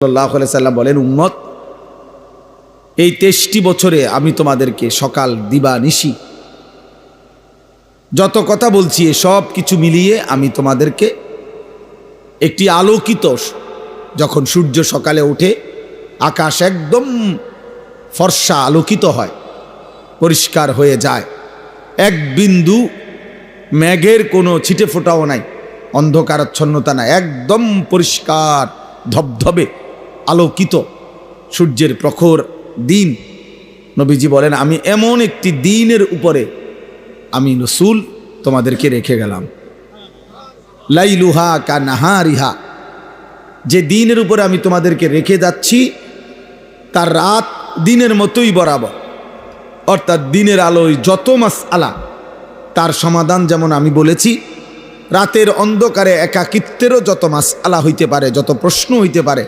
সাল্লাল্লাহু আলাইহি সাল্লাম বলেন, উম্মত, এই 23টি বছরে আমি তোমাদেরকে সকাল দিবা নিশি যত কথা বলছি সব কিছু মিলিয়ে আমি তোমাদেরকে একটি আলোকিত, যখন সূর্য সকালে ওঠে আকাশ একদম ফর্সা আলোকিত হয়, পরিষ্কার হয়ে যায়, এক বিন্দু মেঘের কোনো ছিটে ফোঁটাও নাই, অন্ধকারাচ্ছন্নতা নাই, একদম পরিষ্কার ধবধবে আলোকিত সূর্যের প্রখর দিন। নবীজি বলেন, আমি এমন একটি দিনের উপরে আমি রাসূল তোমাদেরকে রেখে গেলাম, লাইলুহা কা নাহারিহা, যে দিনের উপরে আমি তোমাদেরকে রেখে যাচ্ছি তার রাত দিনের মতোই বরাবর, অর্থাৎ দিনের আলোয় যত মাসআলা তার সমাধান যেমন আমি বলেছি, রাতের অন্ধকারে একাকিত্বেরও যত মাসআলা হইতে পারে, যত প্রশ্ন হইতে পারে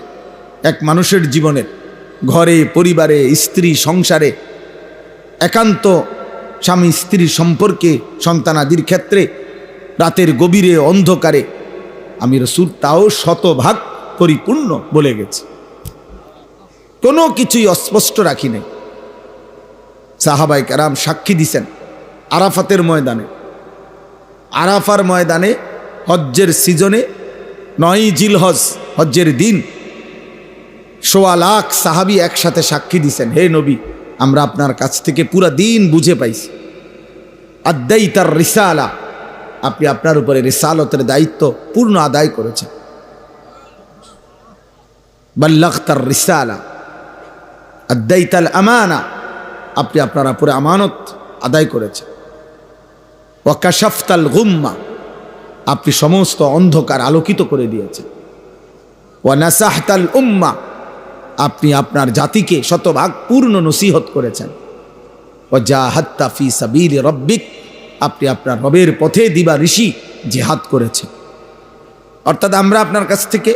এক মানুষের জীবনের, ঘরে পরিবারে স্ত্রী সংসারে, একান্ত স্বামী স্ত্রীর সম্পর্কে, সন্তানাদির ক্ষেত্রে, রাতের গভীরে অন্ধকারে, আমি রাসূল তাও শতভাগ পরিপূর্ণ বলে গেছি, কোনো কিছুই অস্পষ্ট রাখি নাই। সাহাবায়ে কেরাম সাক্ষী দিছেন আরাফাতের ময়দানে, আরাফার ময়দানে হজ্জের সিজনে 9 জিলহজ হজ্জের দিন 1.25 লাখ সাহাবী একসাথে সাক্ষী দিছেন, হে নবী, আমরা আপনার কাছ থেকে পুরা দিন বুঝে পাইছি, আদাইতার রিসালা, আপনি আপনার উপরে রিসালতের দায়িত্ব পূর্ণ আদায় করেছেন, বাল্লাগতার রিসালা আদাইতাল আমানা, আপনি আপনার উপরে আমানত আদায় করেছেন, ওয়া কাশাফতাল গুম্মা, আপনি সমস্ত অন্ধকার আলোকিত করে দিয়েছেন, ওয়া নাসাহতাল উম্মা, আপনি আপনার জাতিকে শতভাগ পূর্ণ নসিহত করেছেন, ওয়া জাহাদতা ফি সাবিলি রাব্বিক, আপনি আপনার রবের পথে দিবা ঋষি জিহাদ করেছেন। অর্থাৎ আমরা আপনার কাছ থেকে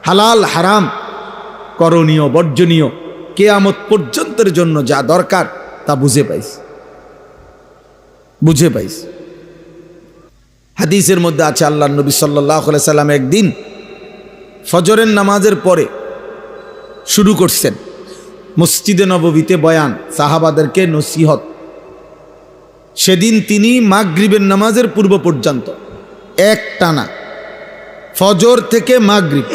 হালাল হারাম, করণীয় বর্জনীয়, কিয়ামত পর্যন্তের জন্য যা দরকার তা বুঝে পাইছি। হাদিসের মধ্যে আছে, আল্লাহর নবী সাল্লাল্লাহু আলাইহি সাল্লাম একদিন ফজরের নামাজের পরে শুরু করছেন মসজিদে নববীতে বয়ান, সাহাবাদেরকে নসিহত। সেদিন তিনি মাগরিবের নামাজের পূর্ব পর্যন্ত এক টানা, ফজর থেকে মাগরিব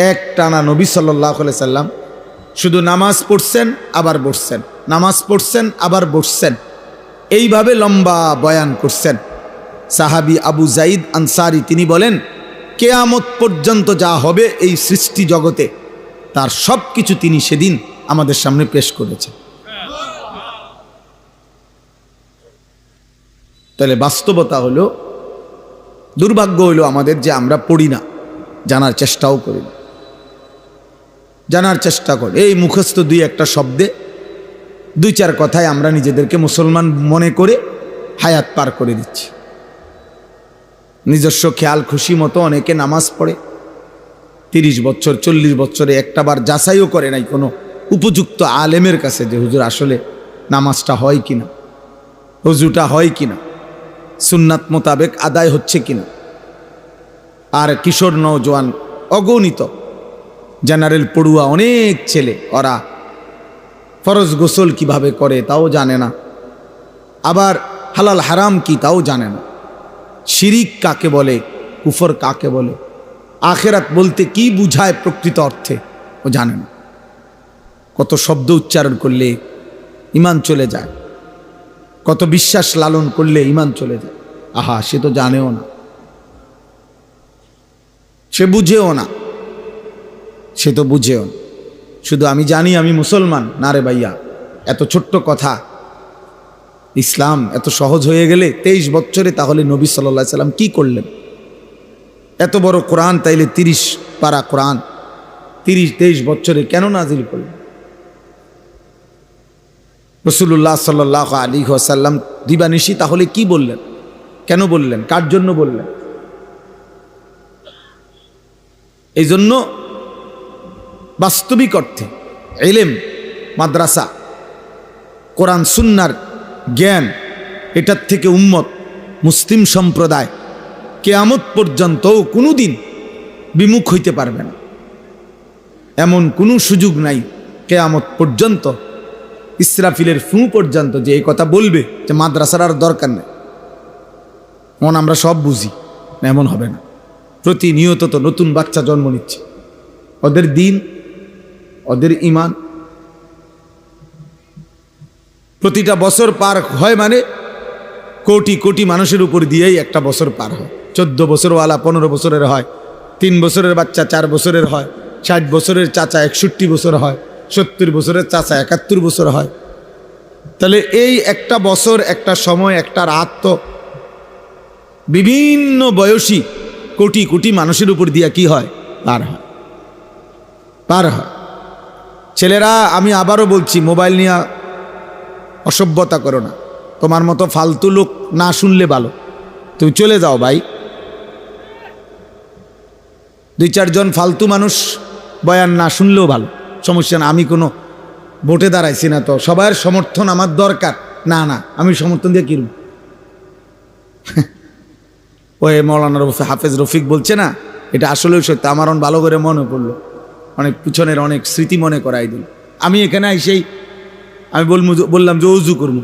এক টানা নবী সাল্লাল্লাহু আলাইহি সাল্লাম শুধু নামাজ পড়ছেন আবার বসছেন, নামাজ পড়ছেন আবার বসছেন, এইভাবে লম্বা বয়ান করছেন। সাহাবী আবু যাইদ আনসারী তিনি বলেন, কিয়ামত পর্যন্ত যা হবে এই সৃষ্টি জগতে তার সব কিছু তিনি সেদিন আমাদের সামনে পেশ করেছেন। তাহলে বাস্তবতা হলো, দুর্ভাগ্য হলো আমাদের যে আমরা পড়ি না, জানার চেষ্টাও করি না, জানার চেষ্টা করি, এই মুখস্থ 2-1 শব্দে 2-4 কথায় আমরা নিজেদেরকে মুসলমান মনে করে হায়াত পার করে দিচ্ছি। নিজস্ব খেয়াল খুশি মতো অনেকে নামাজ পড়ে, 30 বছর 40 বছরে একটাবার যাচাইও করে নাই কোনো উপযুক্ত আলেমের কাছে যে হুজুর আসলে নামাজটা হয় কিনা, হুজুটা হয় কিনা, সুন্নাত মোতাবেক আদায় হচ্ছে কিনা। আর কিশোর নওজোয়ান অগণিত, জেনারেল পড়ুয়া অনেক ছেলে, ওরা ফরজ গোসল কিভাবে করে তাও জানে না, আবার হালাল হারাম কি তাও জানে না, শিরিক কাকে বলে, কুফর কাকে বলে, আখেরাত বলতে কি বুঝায় প্রকৃত অর্থে ও জানে না। কত শব্দ উচ্চারণ করলে ঈমান চলে যায়, কত বিশ্বাস লালন করলে ঈমান চলে যায়। আহা, সে তো জানেও না, সে বুঝেও না, সে তো বুঝেও না, শুধু আমি জানি আমি মুসলমান। না রে ভাইয়া, এত ছোট্ট কথা, ইসলাম এত সহজ হয়ে গেলে 23 বছরে তাহলে নবী সাল্লাল্লাহু আলাইহি সাল্লাম কি করলেন? এত বড় কোরআন তাইলে 30 পারা কোরআন 23 বছরে কেন নাজিল করলেন? রাসূলুল্লাহ সাল্লাল্লাহু আলাইহি ওয়াসাল্লাম দিবানিশি তাহলে কি বললেন, কেন বললেন, কার জন্য বললেন? এই জন্য বাস্তবিক অর্থে ইলম, মাদ্রাসা, কোরআন সুন্নাহর জ্ঞান, এটার থেকে উম্মত মুসলিম সম্প্রদায় কিয়ামত পর্যন্ত কোনোদিন বিমুখ হইতে পারবে না। এমন কোনো সুযোগ নাই কিয়ামত পর্যন্ত, ইসরাফিলের ফু পর্যন্ত, যে এই কথা বলবে যে মাদ্রাসার আর দরকার নেই। মন আমরা সব বুঝি না, এমন হবে না। প্রতিনিয়ত তো নতুন বাচ্চা জন্ম নিচ্ছে, ওদের দিন, ওদের ইমান, প্রতিটা বছর পার হয় মানে কোটি কোটি মানুষের উপর দিয়েই একটা বছর পার হয়। 14 বছরওয়ালা 15 বছরের হয়, 3 বছরের বাচ্চা 4 বছরের হয়, 60 বছরের চাচা 61 বছর হয়, 70 বছরের চাচা 71 বছর হয়। তাহলে এই একটা বছর, একটা সময়, একটা রাত তো বিভিন্ন বয়সী কোটি কোটি মানুষের উপর দিয়া কি হয়? পার হয়, পার হয়। ছেলেরা, আমি আবারও বলছি, মোবাইল নিয়ে অসভ্যতা করো না। তোমার মতো ফালতু লোক না শুনলে ভালো, তুমি চলে যাও ভাই। 2-4 জন ফালতু মানুষ বয়ান না শুনলেও ভালো, সমস্যা না। আমি কোনো ভোটে দাঁড়াইছি না, তো সবার সমর্থন আমার দরকার না, না আমি সমর্থন দিয়ে কিরম। ওই মৌলানা হাফেজ রফিক বলছে না, এটা আসলেও সত্য। আমার ভালো করে মনে পড়লো, অনেক পিছনের অনেক স্মৃতি মনে করাই দিল। আমি এখানে এসেই আমি বললাম যে অজু করবো,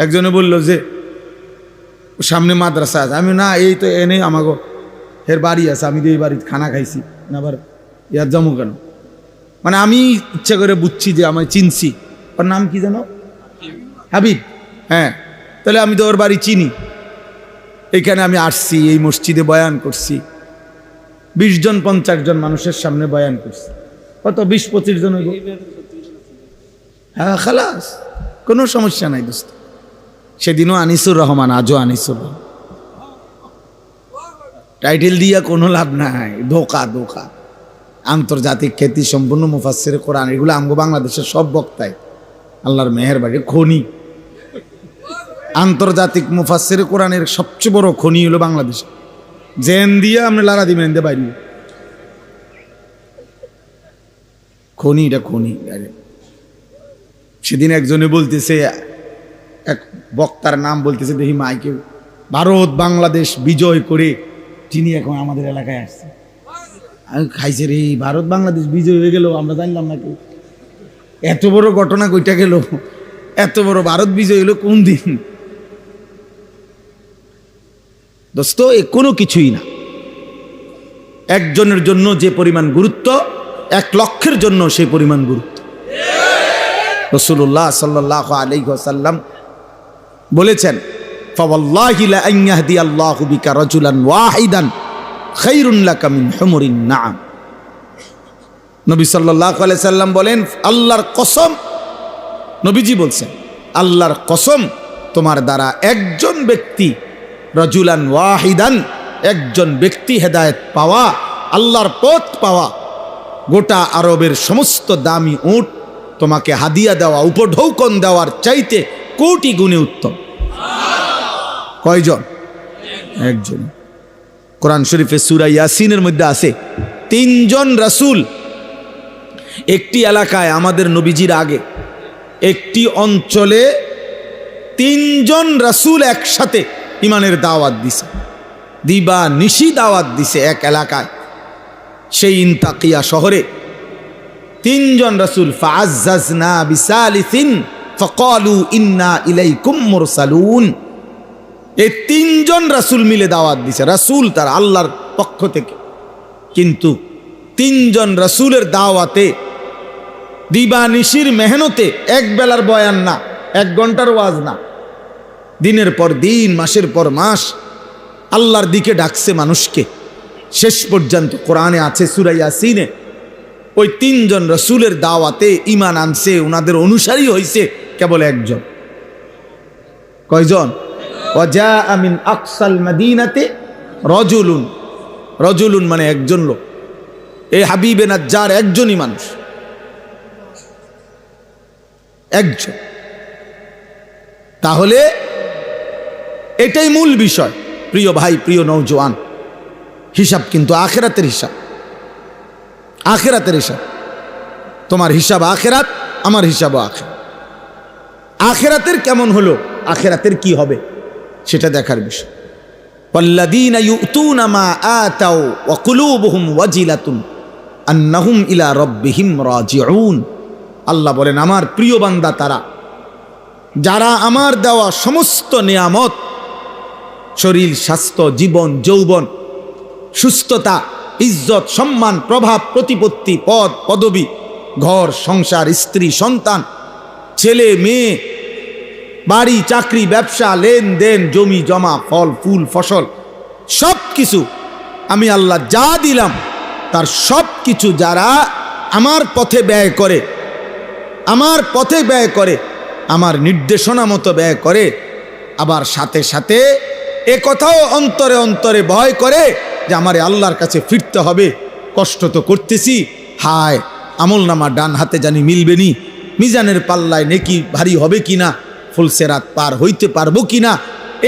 একজনে বলল যে সামনে মাদ্রাসা আছে। আমি না, এই তো এনে আমাকে এর বাড়ি আছে, আমি তো এই বাড়িতে খানা খাইছি না, আবার ইয়ার জমু কেন? মানে আমি ইচ্ছা করে বুঝছি যে আমি চিনছি। ওর নাম কি জানো? হাবিব। হ্যাঁ, তাহলে আমি তো ওর বাড়ি চিনি। এইখানে আমি আসছি, এই মসজিদে বয়ান করছি, 20 জন 50 জন মানুষের সামনে বয়ান করছি। কত 20-25 জন হইব? হ্যাঁ, খালাস, কোনো সমস্যা নাই দোস্ত। সেদিনও আনিসুর রহমান, আজও আনিসুর রহমান। টাইটেল দিয়া কোনো লাভ নাই, ধোকা ধোকা। আন্তর্জাতিক খ্যাতি সম্পূর্ণ মুফাসসিরে কোরআন, এগুলো আমগো বাংলাদেশের সব বক্তাই আল্লাহর মেহেরবানি খনি। আন্তর্জাতিক মুফাসসিরে কোরআনের সবচেয়ে বড় খনি হলো বাংলাদেশ। জেন দিয়ে আপনি লারা দিবেন দে বাইরে খনি, এটা খনি। সেদিন একজনে বলতেছে, এক বক্তার নাম বলতেছে, দেখি মাইকে, ভারত বাংলাদেশ বিজয় করে তিনি এখন আমাদের এলাকায় আসছে। আমি খাইছে রে, ভারত বাংলাদেশ বিজয় হয়ে গেল, আমরা জানলাম না কেউ। এত বড় ঘটনা কইটা গেল, এত বড় ভারত বিজয় হলো কোন দিন? দোস্ত, এ কোনো কিছুই না। একজনের জন্য যে পরিমাণ গুরুত্ব, 1 লক্ষের জন্য সেই পরিমাণ গুরুত্ব। রাসূলুল্লাহ সাল্লাল্লাহু আলাইহি ওয়াসাল্লাম বলেছেন, ফাওয়াল্লাহি লা আন ইয়াহদিয়াল্লাহু বিকা রাজুলান ওয়াহিদান খায়রুন লাকা মিন হুমুরিন নাআম। নবী সাল্লাল্লাহু আলাইহি সাল্লাম বলেন, আল্লাহর কসম, নবীজি বলছেন, আল্লাহর কসম, তোমার দ্বারা একজন ব্যক্তি, রাজুলান ওয়াহিদান, একজন ব্যক্তি হেদায়েত পাওয়া, আল্লাহর পথ পাওয়া, গোটা আরবের সমস্ত দামি উট তোমাকে হাদিয়া দেওয়া, উপঢৌকন দেওয়ার চাইতে কোটি গুণে উত্তম। কয়জন? একজন। কোরআন শরীফে সূরা ইয়াসিনের মধ্যে আছে 3 জন রাসূল একটি এলাকায়, আমাদের নবীজির আগে একটি অঞ্চলে 3 জন রাসূল একসাথে ইমানের দাওয়াত দিছে, দিবা নিশি দাওয়াত দিছে এক এলাকায়। সেই ইনতাকিয়া শহরে 3 জন রাসূল, ফাআজ্জাজনা বিসালিসিন ফাকালু ইন্না ইলাইকুম মুরসালুন। এই 3 জন রাসূল মিলে দাওয়াত দিছে, রাসূল তার আল্লাহর পক্ষ থেকে। কিন্তু 3 জন রাসূলের দাওয়াতে, দিবানিশির মেহনতে, এক বেলার বয়ান না, 1 ঘন্টার ওয়াজ না, দিনের পর দিন, মাসের পর মাস আল্লাহর দিকে ডাকছে মানুষকে। শেষ পর্যন্ত কোরআনে আছে সূরা ইয়াসিনে, ওই 3 জন রাসূলের দাওয়াতে ঈমান আনছে, ওনাদের অনুসারী হইছে কেবল 1 জন। কয়জন? ওয়াজাআ মিন আকসাল মাদিনাতে রাজুলুন। রাজুলুন মানে 1 জন লোক। এই হাবিবে নাজ্জার একজনই মানুষ, 1 জন। তাহলে এটাই মূল বিষয়। প্রিয় ভাই, প্রিয় নওজোয়ান, হিসাব কিন্তু আখিরাতের হিসাব, আখিরাতের হিসাব। তোমার হিসাব আখিরাত, আমার হিসাবও আখিরাত। আখিরাতের কেমন হলো, আখিরাতের কি হবে, সেটা দেখার বিষয়। ওয়াল্লাযীনা ইউতুনা মা আতাউ ওয়া কুলুবুহুম ওয়াজিলাতুন আন্নাহুম ইলা রাব্বিহিম রাজিউন। আল্লাহ বলেন আমার প্রিয় বান্দা তারা যারা আমার দেওয়া সমস্ত নিয়ামত, শরীর, স্বাস্থ্য, জীবন, যৌবন, সুস্থতা, ইজ্জত, সম্মান, প্রভাব, প্রতিপত্তি, পদ, পদবি, ঘর, সংসার, স্ত্রী, সন্তান, ছেলে, মেয়ে, বাড়ি, চাকরি, ব্যবসা, লেনদেন, জমি জমা, ফল ফুল, ফসল, সব কিছু আমি আল্লাহ যা দিলাম তার সব কিছু যারা আমার পথে ব্যয় করে, আমার পথে ব্যয় করে, আমার নির্দেশনা মতো ব্যয় করে, আবার সাথে সাথে এ কথাও অন্তরে অন্তরে ভয় করে যে আমারে আল্লাহর কাছে ফিরতে হবে, কষ্ট তো করতেছি, হায় আমলনামা ডান হাতে জানি মিলবে নি, মিজানের পাল্লায় নেকি ভারী হবে কিনা, ফুলসেরাত পার হইতে পারবো কিনা,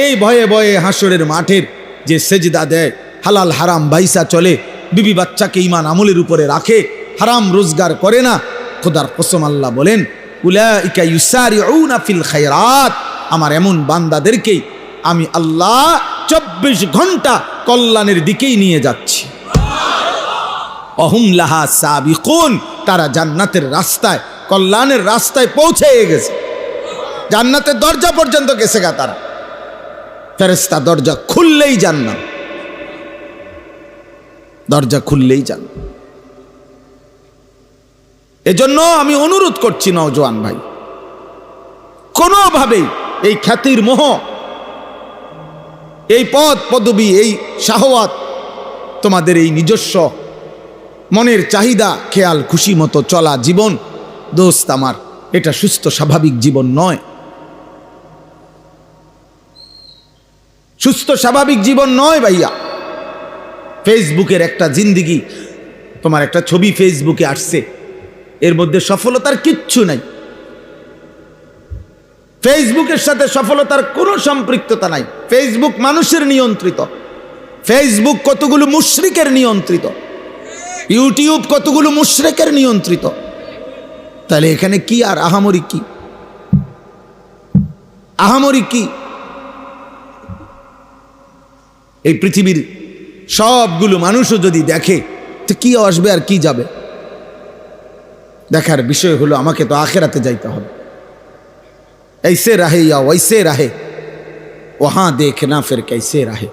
এই ভয়ে ভয়ে হাসরের মাঠের যে সেজদা দেয়, হালাল হারাম বাইসা চলে, বিবি বাচ্চাকে ঈমান আমলের উপরে রাখে, হারাম রোজগার করে না, খোদার কসম আল্লাহ বলেন উলাইকা ইউসারিউনা ফিল খায়রাত, আমার এমন বান্দাদেরকেই আমি আল্লাহ 24 ঘন্টা কল্যাণের দিকেই নিয়ে যাচ্ছি। অহুম লাহা সাবিকুন, তারা জান্নাতের রাস্তায়, কল্যাণের রাস্তায় পৌঁছে গেছে, জান্নাতের দরজা পর্যন্ত গেছে গা তারা। ফেরেশতা দরজা খুললেই জান্নাত, দরজা খুললেই জান্নাত। এজন্য আমি অনুরোধ করছি নওজোয়ান ভাই, কোনোভাবেই এই খ্যাতির মোহ, এই পদ পদবী, এই শাহওয়াত, তোমাদের এই নিজস্ব মনের চাহিদা, খেয়াল খুশি মতো চলা জীবন, দোস্ত আমার, এটা সুস্থ স্বাভাবিক জীবন নয়, সুস্থ স্বাভাবিক জীবন নয় ভাইয়া। ফেসবুকের একটা জিন্দিগি, তোমার একটা ছবি ফেসবুকে আসছে, এর মধ্যে সফলতার কিচ্ছু নাই, ফেসবুকের সাথে সফলতার কোনো সম্পৃক্ততা নাই। ফেসবুক মানুষের নিয়ন্ত্রিত, ফেসবুক কতগুলো মুশরিকের নিয়ন্ত্রিত, ইউটিউব কতগুলো মুশরিকের নিয়ন্ত্রিত। তাহলে এখানে কি আর আহামরি কি, আহামরি কি? এই পৃথিবীর সবগুলো মানুষও যদি দেখে তো কি আসবে আর কি যাবে? দেখার বিষয় হলো আমাকে তো আখেরাতে যাইতে হবে। ऐसे रहे या वैसे रहे वहां देखना फिर कैसे रहे।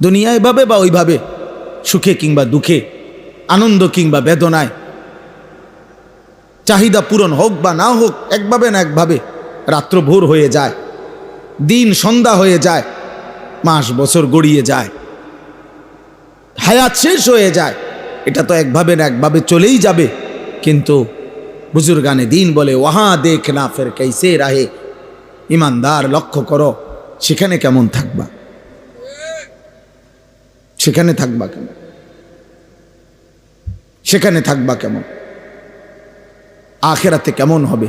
দুনিয়া এভাবে বা ওইভাবে, সুখে কিংবা দুঃখে, আনন্দ কিংবা বেদনায়, চাহিদা পূরণ হোক বা না হোক, একভাবে না একভাবে রাত্র ভোর হয়ে যায়, দিন সন্ধ্যা হয়ে যায়, মাস বছর গড়িয়ে যায়, হায়াত শেষ হয়ে যায়। এটা তো একভাবে না একভাবে চলেই যাবে। কিন্তু বুজুর্গানে দিন বলে ওয়াহা দেখনা ফের कैसे रहे। ইমানদার লক্ষ্য করো সেখানে কেমন থাকবা, সেখানে থাকবা কেমন, সেখানে থাকবা কেমন, আখেরাতে কেমন হবে।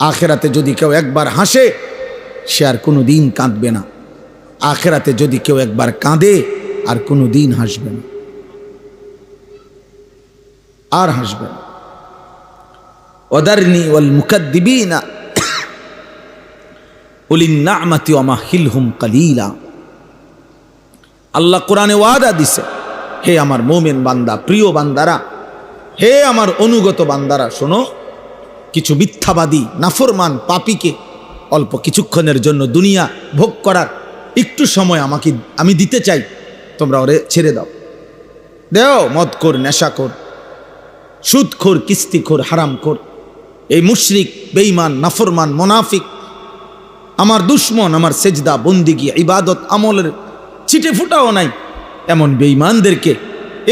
আখেরাতে যদি কেউ একবার হাসে সে আর কোনো দিন কাঁদবে না, আখেরাতে যদি কেউ একবার কাঁদে আর কোনো দিন হাসবে না, আর হাসবে না। ওয়াদারনি ওয়াল মুকাদ্দিবিনা উলিন নি'মাতি ওয়া মাহিলহুম কালিলা। আল্লাহ কোরআনে ওয়াদা দিছে, হে আমার মুমিন বান্দা, প্রিয় বান্দারা, হে আমার অনুগত বান্দারা, শোনো, কিছু মিথ্যাবাদী নাফরমান পাপীকে অল্প কিছুক্ষণের জন্য দুনিয়া ভোগ করার একটু সময় আমি দিতে চাই, তোমরা ওরে ছেড়ে দাও। দেও মদখোর, নেশাখোর, সুদখোর, কিস্তিখোর, হারামখোর, এই মুশরিক, বেঈমান, নাফরমান, মুনাফিক, আমার দুশ্মন, আমার সেজদা, বন্দিগি, ইবাদত আমলের ছিটে ফুটাও নাই, এমন বেঈমানদেরকে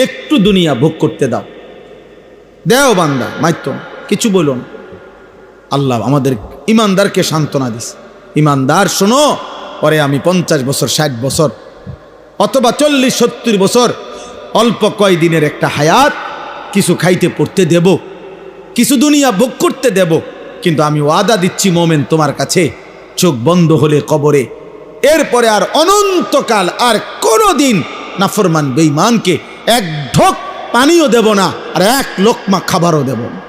একটু দুনিয়া ভোগ করতে দাও। দেও বান্দা, মাইতো কিছু বলো না। আল্লাহ আমাদের ইমানদারকে সান্ত্বনা দিস, ইমানদার শোনো, পরে আমি 50 বছর, 60 বছর অথবা 40-70 বছর, অল্প কয়দিনের একটা হায়াত, কিছু খাইতে পড়তে দেব, কিছু দুনিয়া ভোগ করতে দেব, কিন্তু আমি ওয়াদা দিচ্ছি মোমেন তোমার কাছে, চোখ বন্ধ হলে কবরে, এরপরে আর অনন্তকাল আর কোনোদিন নাফরমান বেঈমানকে এক ঢোক পানিও দেব না, আর এক লোকমা খাবারও দেব না।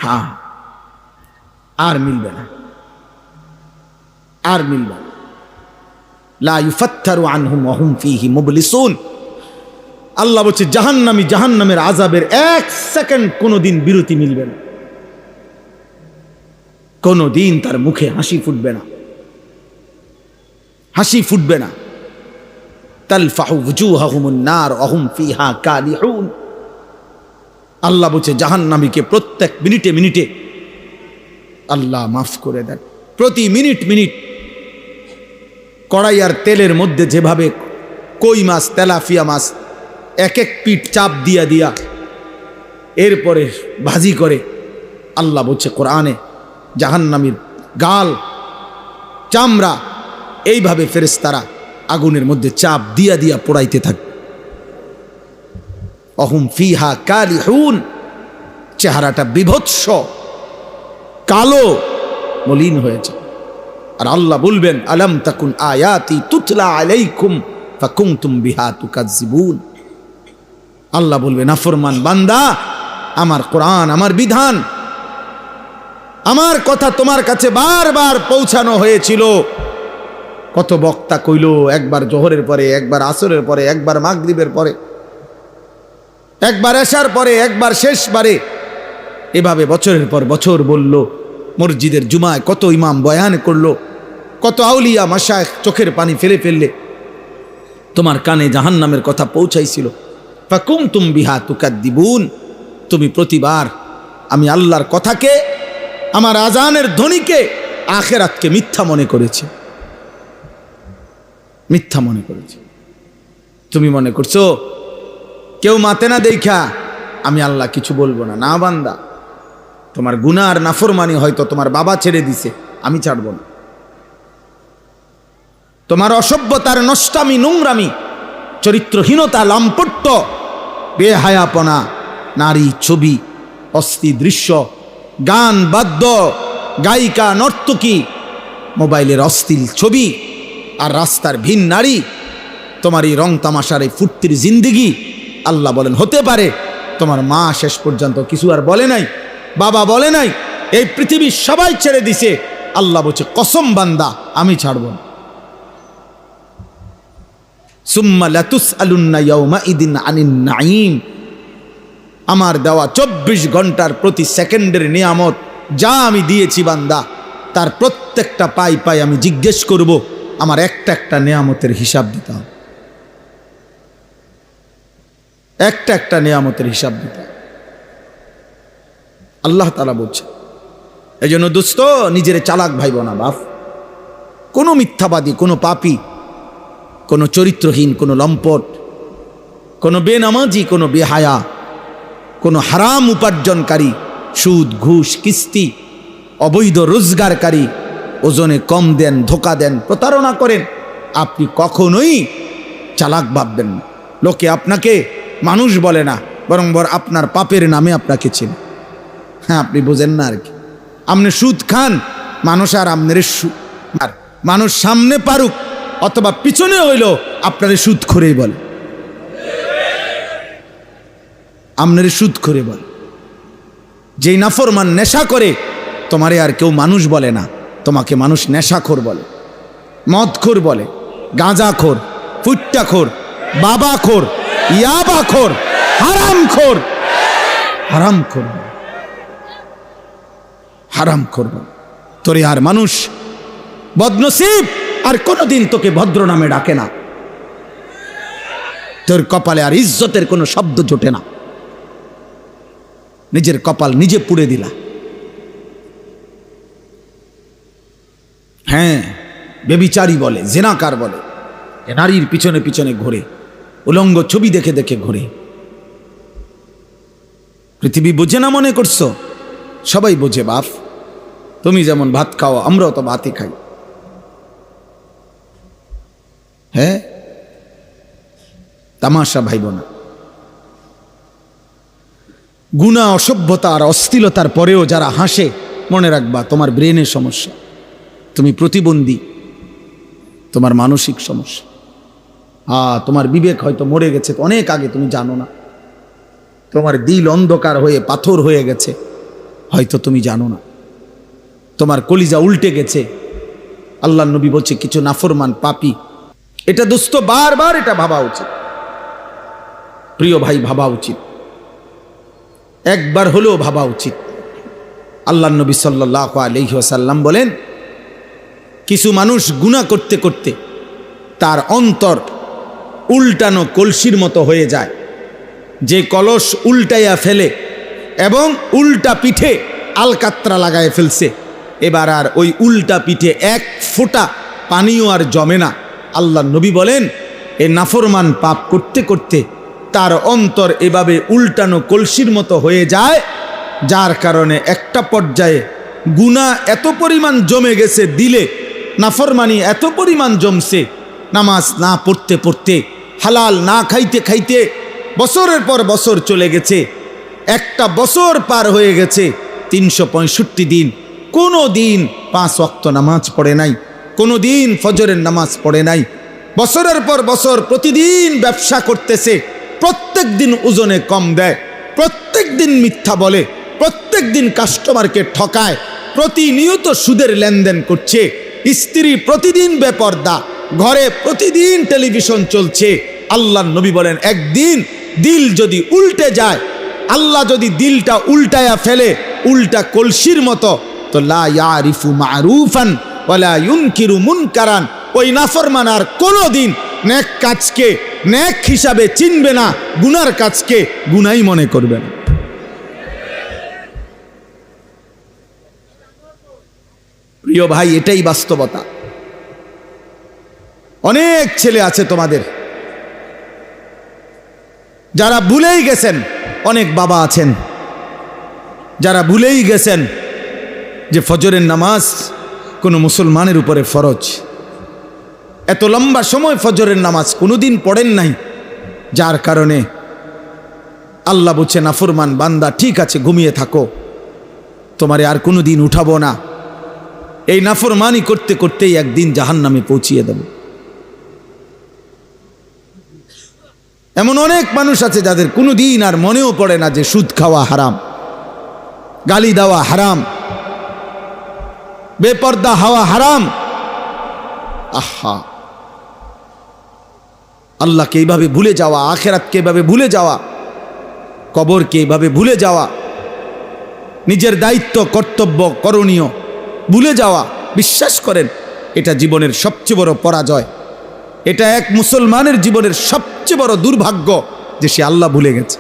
হ্যাঁ, আর মিলবে না, আর মিলবে না। লা ইউফাত্তারু আনহুম ওয়া হুম ফীহি মুবলিসুন। আল্লাহ বলছে জাহান্নামী জাহান্নামের আযাবের 1 সেকেন্ড কোনোদিন বিরতি মিলবে না, কোনোদিন তার মুখে হাসি ফুটবে না, হাসি ফুটবে না। তালফাহু ওয়ুজুহাহুমুন নার ওয়া হুম ফিহা কালিহুন। আল্লাহ বলছে জাহান্নামীকে প্রত্যেক মিনিটে মিনিটে আল্লাহ মাফ করে দেন। প্রতি মিনিট মিনিট কড়াই আর তেলের মধ্যে যেভাবে কই মাছ তেলাপিয়া মাছ এক এক পিঠ চাপ দিয়া দিয়া এরপরে ভাজি করে, আল্লাহ বলছে কোরআনে জাহান্নামীর গাল চামড়া এইভাবে ফেরেশতারা আগুনের মধ্যে চাপ দিয়া দিয়া পোড়াইতে থাকে। অহুম ফিহা কালিহুন, চেহারাটা বিভৎস কালো মলিন হয়েছে। আর আল্লাহ বলবেন আলাম তাকুন আয়াতি তুতলা আলাইকুম ফাকুনতুম বিহা তুকাজ্জিবুন। আল্লাহ বলবে নাফরমান বান্দা, আমার কোরআন, আমার বিধান, আমার কথা তোমার কাছে বারবার পৌঁছানো হয়েছিল। কত বক্তা কইল, একবার জোহরের পরে, একবার আসরের পরে, একবার মাগরিবের পরে, একবার এশার পরে, একবার শেষবারে, এভাবে বছরের পর বছর বলল। মসজিদের জুমায় কত ইমাম বয়ান করলো, কত আউলিয়া মাশায়েখ চোখের পানি ফেলে ফেললে তোমার কানে জাহান্নামের কথা পৌঁছাইছিল। ফাকুনতুম বিহা তুকাদ্দিবুন, তুমি প্রতিবার আমি আল্লাহর কথাকে, আমার আজানের ধ্বনিকে, আখিরাতকে মিথ্যা মনে করেছি, মিথ্যা মনে করেছি। তুমি মনে করছো কেউ মাতে না দেখা আমি আল্লাহ কিছু বলবো না? না বান্দা, তোমার গুনাহ আর নাফরমানি হয়তো তোমার বাবা ছেড়ে দিছে, আমি ছাড়ব না। তোমার অসভ্যতার নষ্টামি, নোংরামি, চরিত্রহীনতা, লাম্পট্য, বেহায়াপনা, নারী ছবি, অস্থির দৃশ্য, গান বাদ্য, গায়িকা নর্তকী, মোবাইলের অশ্লীল ছবি আর রাস্তার ভিন নারী, তোমার এই রং তামাশার এই ফুর্তির জিন্দিগি, আল্লাহ বলেন হতে পারে তোমার মা শেষ পর্যন্ত কিছু আর বলে নাই, বাবা বলে নাই, এই পৃথিবীর সবাই ছেড়ে দিছে, আল্লাহ বলছে কসম বান্দা আমি ছাড়ব না। সুম্মা লাতুসআলুন্না ইয়াউমাইদিন আনিন নাঈম, আমার দেওয়া 24 ঘন্টার প্রতি সেকেন্ডের নিয়ামত যা আমি দিয়েছি বান্দা, তার প্রত্যেকটা পাই পাই আমি জিজ্ঞেস করব, আমার একটা একটা নিয়ামতের হিসাব দিতে হবে, একটা একটা নিয়ামতের হিসাব দিতে হবে। আল্লাহ তাআলা বলছে, এই জন্য দোস্ত নিজের চালাক ভাইব না বাপ। কোনো মিথ্যাবাদী, কোনো পাপী, কোনো চরিত্রহীন, কোনো লম্পট, কোনো বেনামাজি, কোনো বেহায়া, কোনো হারাম উপার্জনকারী, সুদ ঘুষ কিস্তি অবৈধ রোজগারকারী, ওজনে কম দেন, ধোকা দেন, প্রতারণা করেন, আপনি কখনোই চালাক ভাববেন না। লোকে আপনাকে মানুষ বলে না, বরং আপনার পাপের নামে আপনাকে চেনে। হ্যাঁ, আপনি বোঝেন না আর কি। আপনি সুদ খান, মানুষ আর আপনার মানুষ সামনে পারুক অথবা পিছনে হইল আপনার সুদ খোরেই বলে, আপনার সুদ খোরে বলে। যেই নাফরমান নেশা করে তোমারে আর কেউ মানুষ বলে না, তোমাকে মানুষ নেশাখোর বলে, মদখোর বলে, গাঁজাখোর, ফুট্টাখোর, বাবাখোর, ইয়াবাখোর, হারামখোর, হারামখোর, হারামখোর বলে। তোরে আর মানুষ বদনসিব আর কোনোদিন তোকে ভদ্র নামে ডাকে না, তোর কপালে আর ইজ্জতের কোনো শব্দ জোটে না, নিজের কপাল নিজে পুড়ে দিলা। হ্যাঁ, বেবিচারী বলে, জেনাকার বলে, নারীর পিছনে পিছনে ঘোরে, উলঙ্গ ছবি দেখে দেখে ঘোরে। পৃথিবী বোঝে না মনে করছো? সবাই বোঝে বাপ। তুমি যেমন ভাত খাও, আমরাও তো ভাতই খাই। হ্যাঁ, তামাশা ভাইব না। গুনাহ, অসভ্যতা আর অশ্লীলতার পরেও যারা হাসে, মনে রাখবা তোমার ব্রেনের সমস্যা, তুমি প্রতিবন্ধী, তোমার মানসিক সমস্যা। তোমার বিবেক হয়তো মরে গেছে অনেক আগে, তুমি জানো না। তোমার দিল অন্ধকার হয়ে পাথর হয়ে গেছে, হয়তো তুমি জানো না। তোমার কলিজা উল্টে গেছে। আল্লাহর নবী বলছে কিছু নাফরমান পাপী, এটা দোস্ত বারবার এটা ভাবা উচিত। প্রিয় ভাই, ভাবা উচিত, একবার হলেও ভাবা উচিত। আল্লাহ নবী সাল্লাল্লাহু আলাইহি ওয়াসাল্লাম বলেন, কিছু মানুষ গুনাহ করতে করতে তার অন্তর উল্টানো কলসির মতো হয়ে যায়। যে কলস উল্টাইয়া ফেলে এবং উল্টা পিঠে আলকাত্রা লাগায় ফেলছে, এবার আর ওই উল্টা পিঠে এক ফোঁটা পানিও আর জমে না। আল্লাহ নবী বলেন, এ নাফরমান পাপ করতে করতে তার অন্তর এভাবে উল্টানো কলসির মতো হয়ে যায়, যার কারণে একটা পর্যায়ে গুনাহ এত পরিমাণ জমে গেছে দিলে, নাফরমানি এত পরিমাণ জমছে, নামাজ না পড়তে পড়তে, হালাল না খাইতে খাইতে বছরের পর বছর চলে গেছে। একটা বছর পার হয়ে গেছে, 365 দিন কোনো দিন 5 ওয়াক্ত নামাজ পড়ে নাই, কোনো দিন ফজরের নামাজ পড়ে নাই। বছরের পর বছর প্রতিদিন ব্যবসা করতেছে, প্রত্যেক দিন ওজনে কম দেয়, প্রত্যেক দিন মিথ্যা বলে, প্রত্যেক দিন কাস্টমারকে ঠকায়, প্রতিনিয়ত সুদের লেনদেন করছে, স্ত্রী প্রতিদিন বেপর্দা, ঘরে প্রতিদিন টেলিভিশন চলছে। আল্লাহ নবী বলেন, একদিন দিল যদি উল্টে যায়, আল্লাহ যদি দিলটা উল্টায়া ফেলে উল্টা কলসির মতো, তো লা ইয়ারিফু মারুফান ওয়ালা ইউনকিরু মুনকারান, ওই নাফরমান আর কোনোদিন নেক কাজকে নেক হিসাবে চিনবে না, গুনার কাজকে গুনাই মনে করবে না। প্রিয় ভাই, এটাই বাস্তবতা। অনেক ছেলে আছে তোমাদের যারা ভুলেই গেছেন, অনেক বাবা আছেন যারা ভুলেই গেছেন যে ফজরের নামাজ কোনো মুসলমানের উপরে ফরজ। এত লম্বা সময় ফজরের নামাজ কোনোদিন পড়েন নাই, যার কারণে আল্লাহ বলছে, নাফরমান বান্দা ঠিক আছে, ঘুমিয়ে থাকো, তোমারে আর কোনো দিন উঠাবো না। এই নাফরমানি করতে করতেই একদিন জাহান্নামে পৌঁছিয়ে দেব। এমন অনেক মানুষ আছে যাদের কোনো দিন আর মনেও পড়ে না যে সুদ খাওয়া হারাম, গালি দেওয়া হারাম, বেপর্দা হওয়া হারাম। আহা, আল্লাহকে এইভাবে ভুলে যাওয়া, আখিরাতকে এইভাবে ভুলে যাওয়া, কবরকে এইভাবে ভুলে যাওয়া, নিজের দায়িত্ব কর্তব্য করণীয় ভুলে যাওয়া, বিশ্বাস করেন এটা জীবনের সবচেয়ে বড় পরাজয়। এটা এক মুসলমানের জীবনের সবচেয়ে বড় দুর্ভাগ্য যে সে আল্লাহ ভুলে গেছে,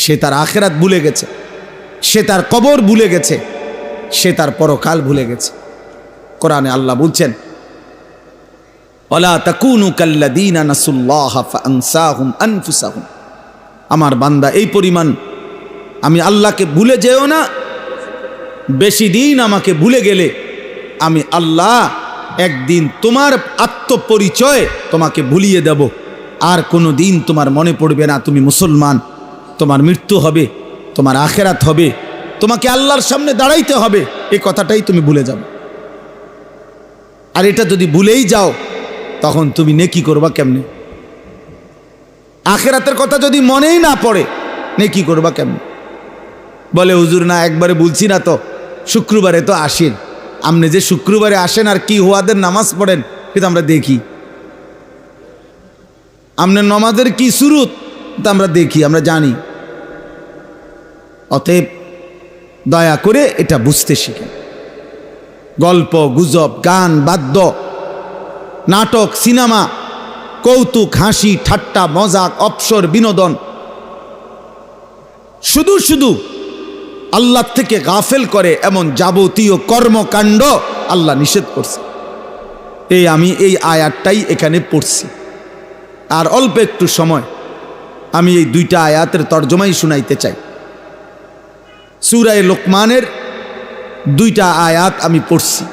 সে তার আখিরাত ভুলে গেছে, সে তার কবর ভুলে গেছে, সে তার পরকাল ভুলে গেছে। কোরআনে আল্লাহ বলছেন, ওয়ালা তাকুনু কাল্লাযীনা নাসুল্লাহা ফাআনসাহুম আনফুসাহুম। আমার বান্দা এই পরিমাণ আমি আল্লাহকে ভুলে যেও না, বেশি দিন আমাকে ভুলে গেলে আমি আল্লাহ একদিন তোমার আত্মপরিচয় তোমাকে ভুলিয়ে দেব, আর কোনো দিন তোমার মনে পড়বে না তুমি মুসলমান। তোমার মৃত্যু হবে, তোমার আখিরাত হবে, তোমাকে আল্লাহর সামনে দাঁড়াইতে হবে, এই কথাটাই তুমি ভুলে যাবে। আর এটা যদি ভুলেই যাও তখন তুমি নেকি করবা কেমনে? আখিরাতের কথা যদি মনেই না পড়ে নেকি করবা কেমনে? বলে হুজুর না একবারে বলছি না তো, শুক্রবারে তো আসেন, আপনি যে শুক্রবারে আসেন আর কি হুয়াদের নামাজ পড়েন কিন্তু আমরা দেখি, আপনার নামাজের কি সুরুত তা আমরা দেখি, আমরা জানি। অতএব দয়া করে এটা বুঝতে শিখেন। গল্প গুজব, গান বাদ্য, নাটক, সিনেমা, কৌতুক, হাসি ঠাট্টা, মজাক, অবসর, বিনোদন, শুধু শুধু আল্লাহ থেকে গাফেল করে এমন যাবতীয় কর্মকাণ্ড আল্লাহ নিষেধ করছে। আমি এই আয়াতটাই এখানে পড়ছি, আর অল্প একটু সময় আমি এই দুইটা আয়াতের তর্জমাই শুনাইতে চাই। সূরা লোকমানের দুইটা আয়াত আমি পড়ছি,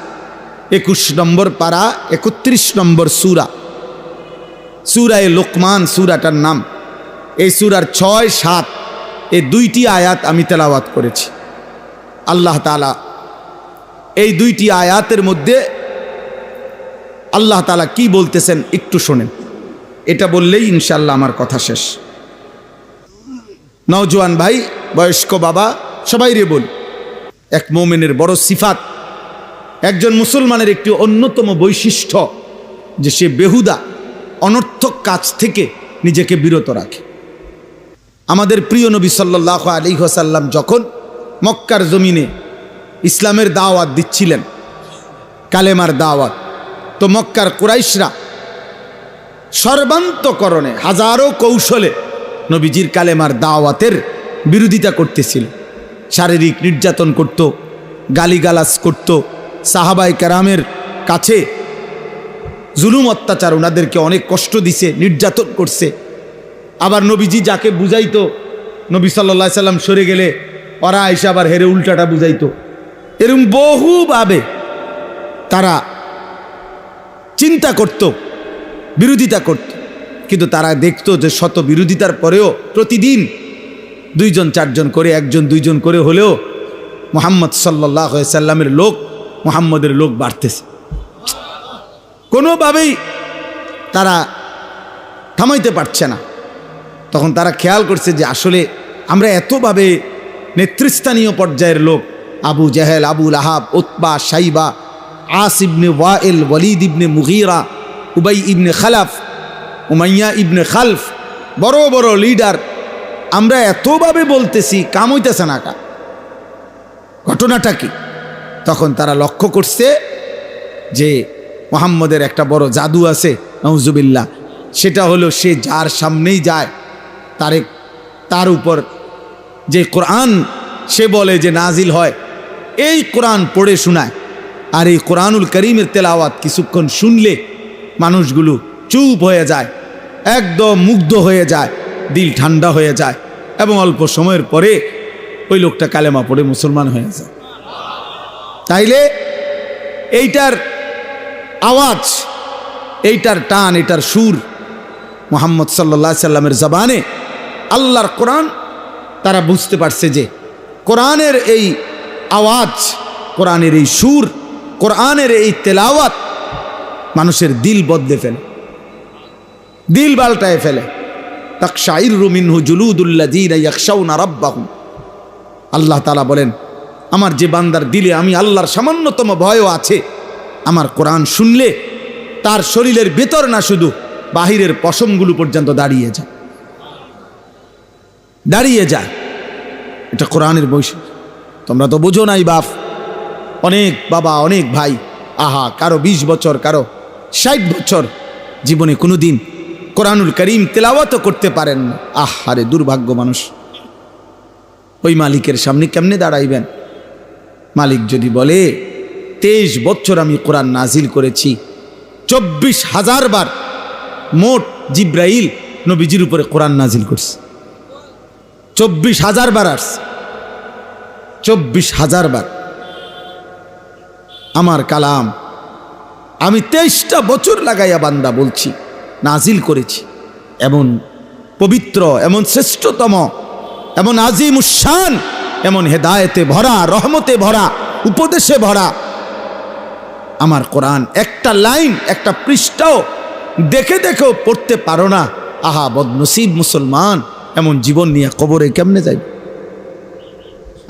21 নম্বর পারা 31 নম্বর সূরা, সূরা লোকমান সূরাটার নাম। এই সূরার 6, 7 এই দুইটি আয়াত আমি তেলাওয়াত করেছি। আল্লাহ তাআলা এই দুইটি আয়াতের মধ্যে আল্লাহ তাআলা কি বলতেছেন একটু শোনেন, এটা বললেই ইনশাআল্লাহ আমার কথা শেষ। নওজোয়ান ভাই, বয়স্ক বাবা, সবাই রে বল, এক মুমিনের বড় সিফাত, একজন মুসলমানের একটি অন্যতম বৈশিষ্ট্য যে সে বেহুদা অনর্থক কাজ থেকে নিজেকে বিরত রাখে। আমাদের প্রিয় নবী সাল্লাল্লাহু আলাইহি ওয়াসাল্লাম যখন মক্কার জমিনে ইসলামের দাওয়াত দিচ্ছিলেন, কালেমার দাওয়াত, তো মক্কার কুরাইশরা সর্বান্তকরণে হাজারো কৌশলে নবীজির কালেমার দাওয়াতের বিরোধিতা করতেছিল। শারীরিক নির্যাতন করত, গালিগালাজ করত, সাহাবায়ে কেরামের কাছে জুলুম অত্যাচার, ওনাদেরকে অনেক কষ্ট দিছে, নির্যাতন করছে। আবার নবীজি যাকে বুঝাইতো, নবী সাল্লাল্লাহু আলাইহি সাল্লাম সরে গেলে ওরা এসে আবার হেরে উল্টাটা বুঝাইতো। এরকম বহুভাবে তারা চিন্তা করত, বিরোধিতা করত, কিন্তু তারা দেখতো যে শত বিরোধিতার পরেও প্রতিদিন 2-4 করে, 1-2 করে হলেও মুহাম্মদ সাল্লাল্লাহু আলাইহি সাল্লামের লোক, মুহাম্মদের লোক বাড়তেছে। কোনোভাবেই তারা থামাইতে পারছে না। তখন তারা খেয়াল করছে যে আসলে আমরা এতভাবে নেতৃস্থানীয় পর্যায়ের লোক, আবু জাহেল, আবু লাহাব, উতবা, শাইবা, আস ইবনে ওয়াইল, ওয়ালিদ ইবনে মুগীরা, উবাই ইবনে খালাফ, উমাইয়া ইবনে খালফ, বড় বড় লিডার, আমরা এতভাবে বলতেছি, কাম হইতেছে না। ঘটনাটা কি? তখন তারা লক্ষ্য করছে যে মুহাম্মদের একটা বড় জাদু আছে, নাউজুবিল্লাহ। সেটা হলো সে যার সামনেই যায় তার উপর যে কোরআন সে বলে যে নাজিল হয়, এই কোরআন পড়ে শোনায়। আর এই কোরআনুল করিমের তেলাওয়াত কিছুক্ষণ শুনলে মানুষগুলো চুপ হয়ে যায়, একদম মুগ্ধ হয়ে যায়, দিল ঠান্ডা হয়ে যায়, এবং অল্প সময়ের পরে ওই লোকটা কালেমা পড়ে মুসলমান হয়ে যায়। তাইলে এইটার আওয়াজ, এইটার টান, এইটার সুর মুহাম্মদ সাল্লাল্লাহু আলাইহি সাল্লামের জবানে, আল্লাহর কোরআন, তারা বুঝতে পারছে যে কোরআনের এই আওয়াজ, কোরআনের এই সুর, কোরআনের এই তেলাওয়াত মানুষের দিল বদলে ফেলে, দিল পাল্টায় ফেলে। তাকশাইরু মিনহু জুলুদুল্লাযীনা ইয়াখশাউনা রাব্বাহুম। আল্লাহ তাআলা বলেন, আমার যে বান্দার দিলে আমি আল্লাহর সামান্যতম ভয়ও আছে, আমার কোরআন শুনলে তার শরীরের ভেতর না, শুধু বাহিরের পশমগুলো পর্যন্ত দাঁড়িয়ে যায়, দাঁড়িয়ে যায়। এটা কোরআনের বৈশিষ্ট্য। তোমরা তো বোঝো নাই বাপ। অনেক বাবা, অনেক ভাই, আহা, কারো 20 বছর, কারো 60 বছর, জীবনে কোনোদিন কোরআনুল করিম তেলাওয়াতও করতে পারেন না। আহারে দুর্ভাগ্য মানুষ। ওই মালিকের সামনে কেমনে দাঁড়াইবেন? মালিক যদি বলে 23 বছর আমি কোরআন নাজিল করেছি, 24,000 বার মোট জিব্রাইল নবীজির উপরে কোরআন নাজিল করছে। 24,000 বার আসছে, 24,000 বার আমার কালাম আমি 23টা বছর লাগাইয়া বান্দা বলছি, নাজিল করেছি। এমন পবিত্র, এমন শ্রেষ্ঠতম, এমন আজিমুশান, এমন হেদায়েতে ভরা, রহমতে ভরা, উপদেশে ভরা আমার কোরআন। একটা লাইন, একটা পৃষ্ঠাও দেখে দেখেও পড়তে পারো না। আহা বদনসিব মুসলমান, এমন জীবন নিয়ে কবরে কেমনে যাই?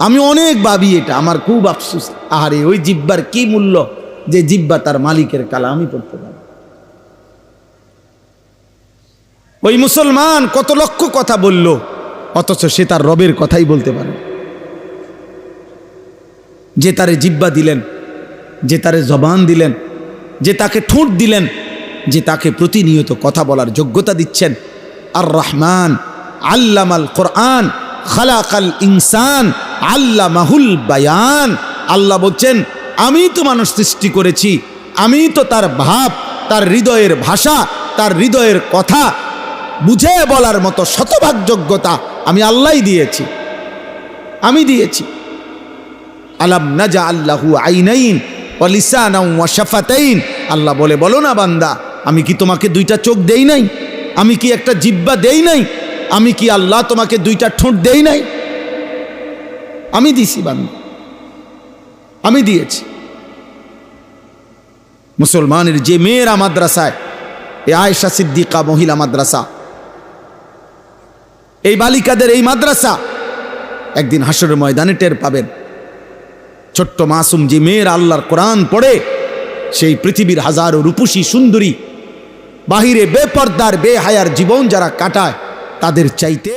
আমি অনেক ভাবি এটা, আমার খুব আফসোস। আহারে ওই জিব্বার কি মূল্য, যে জিব্বা তার মালিকের কালামই পড়তে পারে। ওই মুসলমান কত লক্ষ কথা বলল, অথচ সে তার রবের কথাই বলতে পারে। যে তারে জিব্বা দিলেন, যে তারে জবান দিলেন, যে তাকে ঠোঁট দিলেন, যে তাকে প্রতিনিয়ত কথা বলার যোগ্যতা দিচ্ছেন, আর রহমান আল্লামাল কোরআন খালাকাল ইনসান আল্লামাহুল বায়ান। আল্লাহ বলছেন, আমি তো মানুষ সৃষ্টি করেছি, আমি তো তার ভাব, তার হৃদয়ের ভাষা, তার হৃদয়ের কথা বুঝে বলার মতো শতভাগ যোগ্যতা আমি আল্লাহই দিয়েছি, আমি দিয়েছি। আলাম নাজআল লাহু আইনাইন ওয়া লিসানান ওয়া শাফাতাইন। আল্লাহ বলে, বলো না বান্দা, আমি কি তোমাকে 2টা চোখ দেই নাই? আমি কি একটা জিহ্বা দেই নাই? আমি কি আল্লাহ তোমাকে 2টা ঠোঁট দেই নাই? আমি দিছি বান্দা, আমি দিয়েছি। মুসলমানের যে মেয়েরা মাদ্রাসায়, এই আয়েশা সিদ্দিকা মহিলা মাদ্রাসা, এই বালিকাদের এই মাদ্রাসা, একদিন হাসরের ময়দানে টের পাবেন। ছোট্ট মাসুম যে মেয়েরা আল্লাহর কোরআন পড়ে, সেই পৃথিবীর হাজারো রূপসী সুন্দরী, বাহিরে বেপর্দার বেহায়ার জীবন যারা কাটায়, তাদের চাইতে